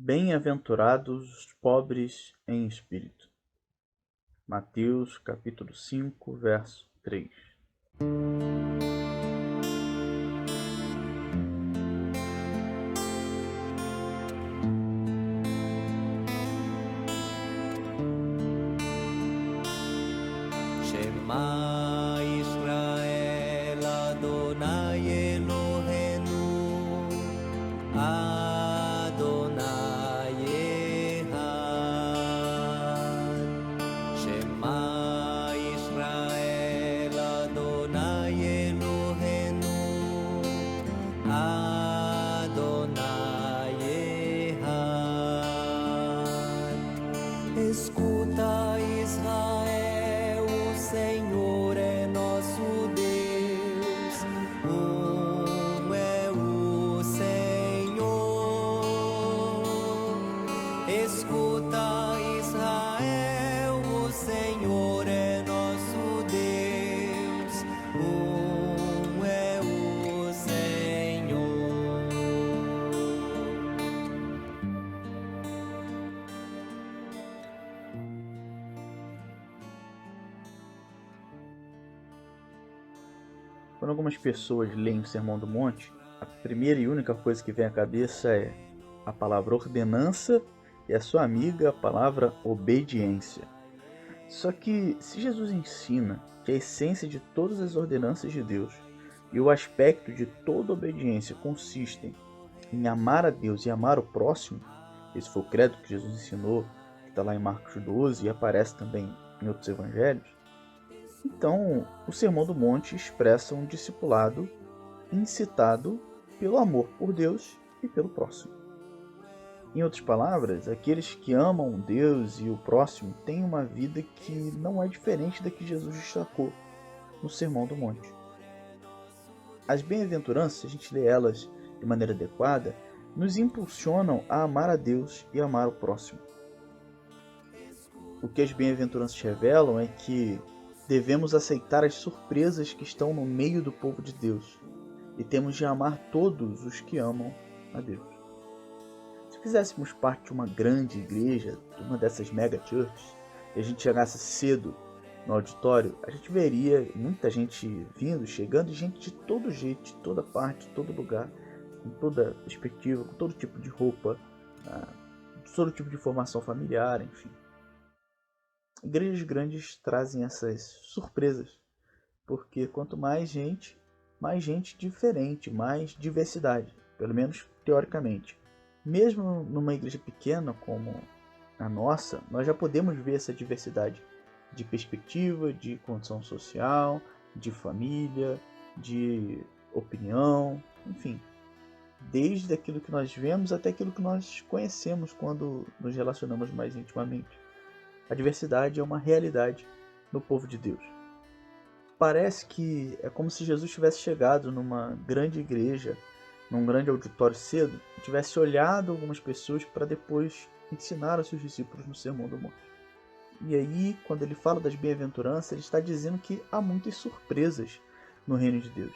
Bem-aventurados os pobres em espírito. Mateus capítulo 5, verso 3. Shema Israel Adonai Eloheinu Adonai Echad. Shema Israel Adonai Eloheinu Adonai Echad. Escuta, Israel, o Senhor é nosso Deus, é o Senhor. Escuta, Israel, o Senhor é nosso Deus, é o Senhor. Quando algumas pessoas leem o Sermão do Monte, a primeira e única coisa que vem à cabeça é a palavra ordenança e a sua amiga a palavra obediência. Só que se Jesus ensina que a essência de todas as ordenanças de Deus e o aspecto de toda obediência consistem em amar a Deus e amar o próximo, esse foi o credo que Jesus ensinou, que está lá em Marcos 12 e aparece também em outros evangelhos, então o Sermão do Monte expressa um discipulado incitado pelo amor por Deus e pelo próximo. Em outras palavras, aqueles que amam Deus e o próximo têm uma vida que não é diferente da que Jesus destacou no Sermão do Monte. As bem-aventuranças, se a gente lê elas de maneira adequada, nos impulsionam a amar a Deus e amar o próximo. O que as bem-aventuranças revelam é que devemos aceitar as surpresas que estão no meio do povo de Deus e temos de amar todos os que amam a Deus. Se fizéssemos parte de uma grande igreja, de uma dessas mega churches, e a gente chegasse cedo no auditório, a gente veria muita gente vindo, chegando, e gente de todo jeito, de toda parte, de todo lugar, com toda perspectiva, com todo tipo de roupa, todo tipo de formação familiar, enfim. Igrejas grandes trazem essas surpresas, porque quanto mais gente diferente, mais diversidade, pelo menos teoricamente. Mesmo numa igreja pequena como a nossa, nós já podemos ver essa diversidade de perspectiva, de condição social, de família, de opinião, enfim. Desde aquilo que nós vemos até aquilo que nós conhecemos quando nos relacionamos mais intimamente. A diversidade é uma realidade no povo de Deus. Parece que é como se Jesus tivesse chegado numa grande igreja, num grande auditório cedo, e tivesse olhado algumas pessoas para depois ensinar aos seus discípulos no Sermão do Monte. E aí, quando ele fala das bem-aventuranças, ele está dizendo que há muitas surpresas no reino de Deus.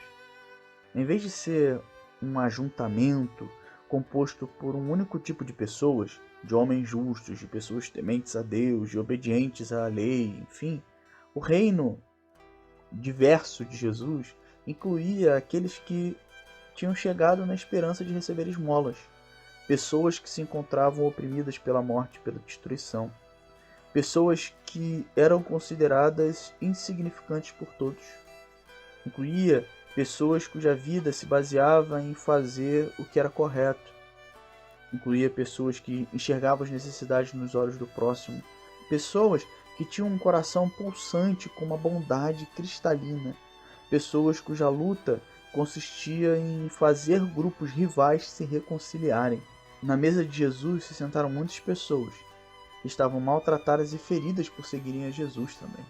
Em vez de ser um ajuntamento composto por um único tipo de pessoas, de homens justos, de pessoas tementes a Deus, de obedientes à lei, enfim, o reino diverso de Jesus incluía aqueles que tinham chegado na esperança de receber esmolas, pessoas que se encontravam oprimidas pela morte e pela destruição, pessoas que eram consideradas insignificantes por todos. Incluía pessoas cuja vida se baseava em fazer o que era correto. Incluía pessoas que enxergavam as necessidades nos olhos do próximo. Pessoas que tinham um coração pulsante com uma bondade cristalina. Pessoas cuja luta consistia em fazer grupos rivais se reconciliarem. Na mesa de Jesus se sentaram muitas pessoas que estavam maltratadas e feridas por seguirem a Jesus também.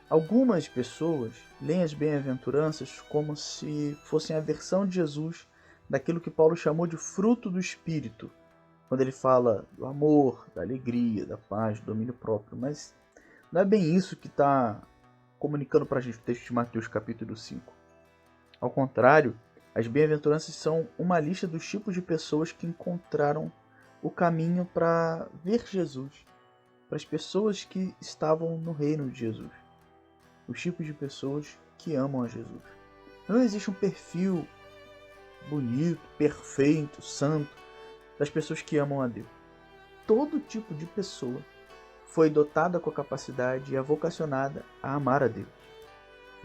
Algumas pessoas leem as bem-aventuranças como se fossem a versão de Jesus daquilo que Paulo chamou de fruto do Espírito, quando ele fala do amor, da alegria, da paz, do domínio próprio. Mas não é bem isso que está comunicando para a gente o texto de Mateus capítulo 5. Ao contrário, As bem-aventuranças são uma lista dos tipos de pessoas que encontraram o caminho para ver Jesus, para as pessoas que estavam no reino de Jesus, os tipos de pessoas que amam a Jesus. Não existe um perfil bonito, perfeito, santo das pessoas que amam a Deus. Todo tipo de pessoa foi dotada com a capacidade e a vocacionada a amar a Deus.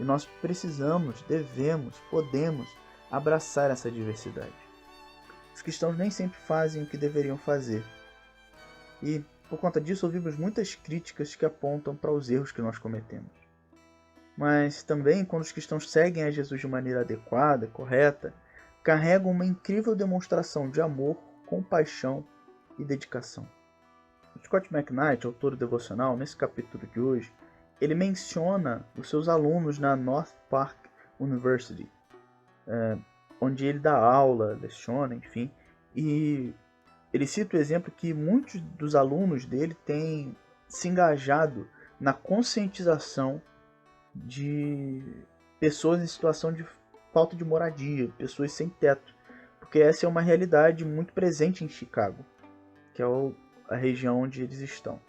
E nós precisamos, devemos, podemos abraçar essa diversidade. Os cristãos nem sempre fazem o que deveriam fazer. E, por conta disso, ouvimos muitas críticas que apontam para os erros que nós cometemos. Mas também, quando os cristãos seguem a Jesus de maneira adequada, correta, carregam uma incrível demonstração de amor, compaixão e dedicação. Scott McKnight, autor do devocional, nesse capítulo de hoje, ele menciona os seus alunos na North Park University, onde ele dá aula, leciona, enfim, e ele cita o exemplo que muitos dos alunos dele têm se engajado na conscientização de pessoas em situação de falta de moradia, pessoas sem teto, porque essa é uma realidade muito presente em Chicago, que é a região onde eles estão.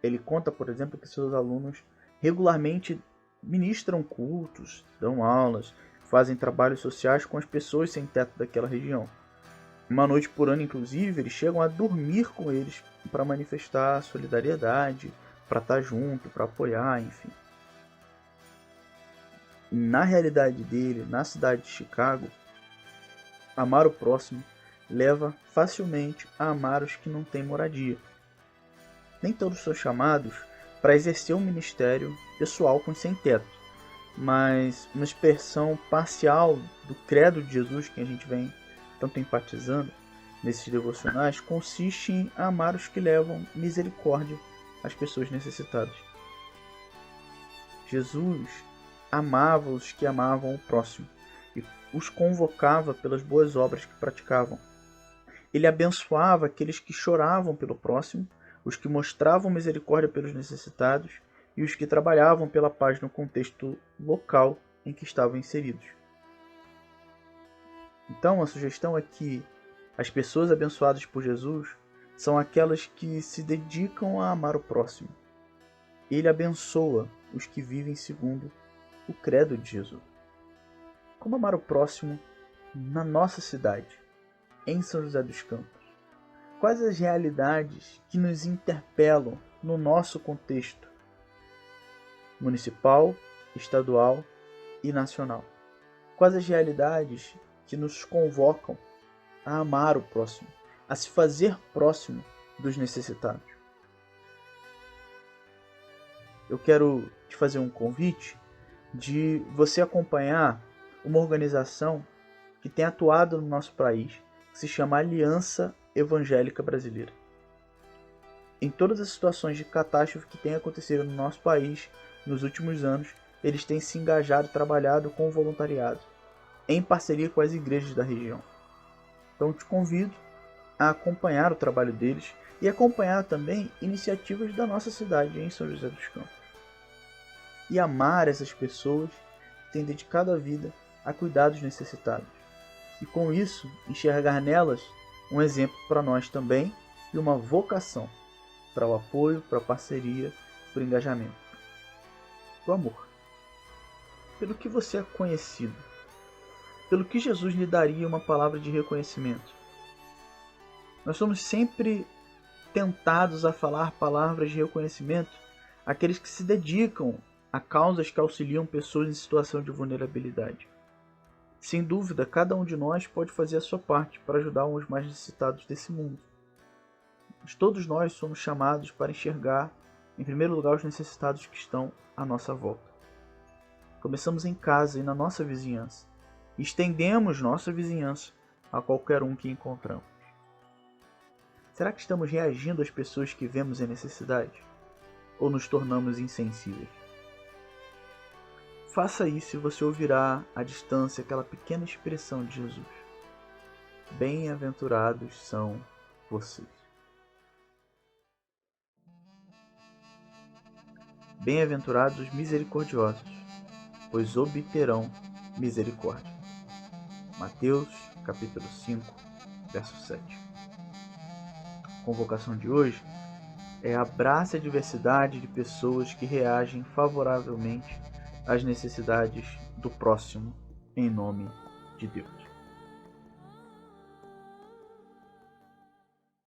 Ele conta, por exemplo, que seus alunos regularmente ministram cultos, dão aulas, fazem trabalhos sociais com as pessoas sem teto daquela região. Uma noite por ano, inclusive, eles chegam a dormir com eles para manifestar solidariedade, para estar junto, para apoiar, enfim. Na realidade dele, na cidade de Chicago, amar o próximo leva facilmente a amar os que não têm moradia. Nem todos são chamados para exercer um ministério pessoal com sem teto, mas uma expressão parcial do credo de Jesus que a gente vem tanto enfatizando nesses devocionais consiste em amar os que levam misericórdia às pessoas necessitadas. Jesus amava os que amavam o próximo e os convocava pelas boas obras que praticavam. Ele abençoava aqueles que choravam pelo próximo, os que mostravam misericórdia pelos necessitados e os que trabalhavam pela paz no contexto local em que estavam inseridos. Então, a sugestão é que as pessoas abençoadas por Jesus são aquelas que se dedicam a amar o próximo. Ele abençoa os que vivem segundo o credo de Jesus. Como amar o próximo na nossa cidade, em São José dos Campos? Quais as realidades que nos interpelam no nosso contexto municipal, estadual e nacional? Quais as realidades que nos convocam a amar o próximo, a se fazer próximo dos necessitados? Eu quero te fazer um convite de você acompanhar uma organização que tem atuado no nosso país, que se chama Aliança Evangélica Brasileira. Em todas as situações de catástrofe que têm acontecido no nosso país nos últimos anos, eles têm se engajado e trabalhado com o voluntariado, em parceria com as igrejas da região. Então te convido a acompanhar o trabalho deles e acompanhar também iniciativas da nossa cidade em São José dos Campos. E amar essas pessoas que têm dedicado a vida a cuidar dos necessitados. E com isso, enxergar nelas um exemplo para nós também e uma vocação para o apoio, para a parceria, para o engajamento. O amor. Pelo que você é conhecido, pelo que Jesus lhe daria uma palavra de reconhecimento. Nós somos sempre tentados a falar palavras de reconhecimento àqueles que se dedicam a causas que auxiliam pessoas em situação de vulnerabilidade. Sem dúvida, cada um de nós pode fazer a sua parte para ajudar os mais necessitados desse mundo. Mas todos nós somos chamados para enxergar, em primeiro lugar, os necessitados que estão à nossa volta. Começamos em casa e na nossa vizinhança. E estendemos nossa vizinhança a qualquer um que encontramos. Será que estamos reagindo às pessoas que vemos em necessidade? Ou nos tornamos insensíveis? Faça isso e você ouvirá à distância aquela pequena expressão de Jesus. Bem-aventurados são vocês. Bem-aventurados os misericordiosos, pois obterão misericórdia. Mateus, capítulo 5, verso 7. A convocação de hoje é: abrace a diversidade de pessoas que reagem favoravelmente às necessidades do próximo, em nome de Deus.